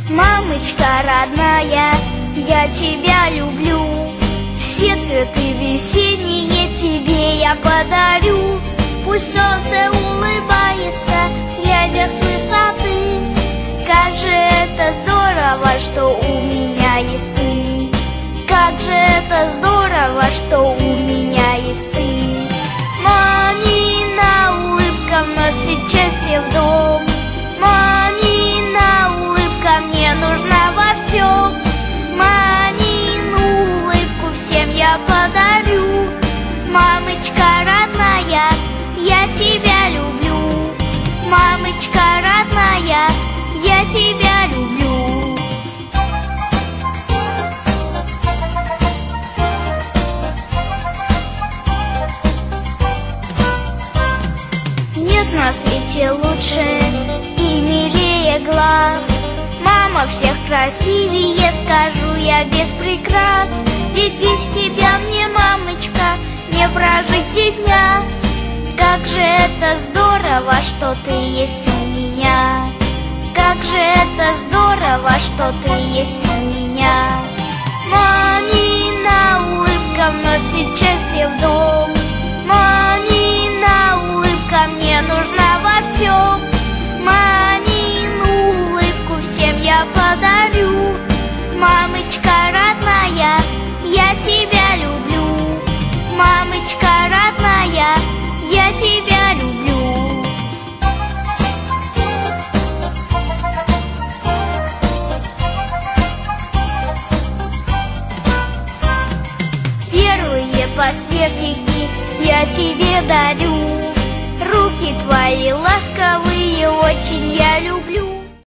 Мамочка родная, я тебя люблю. Все цветы весенние тебе я подарю. Пусть солнце улыбается, глядя с высоты. Как же это здорово, что у меня есть ты. Как же это здорово, что у меня есть ты. Мамина улыбка вносит счастье в дом. Мамина улыбка мне нужна во всем. Мамину улыбку всем я подарю. Мамочка родная, я тебя люблю. Мамочка родная, я тебя люблю. Нет на свете лучше и милее глаз. Мама всех красивее, скажу я без прикрас. Ведь без тебя мне, мамочка, не прожить и дня. Как же это здорово, что ты есть у меня. Как же это здорово, что ты есть у меня. Мамина улыбка вносит счастье в дом. Мамина улыбка мне нужна во всем. Мамину улыбку всем я подарю. Мамочка родная, я тебя люблю. Мамочка родная, я тебя люблю. Первые подснежники я тебе дарю. Руки твои ласковые очень я люблю.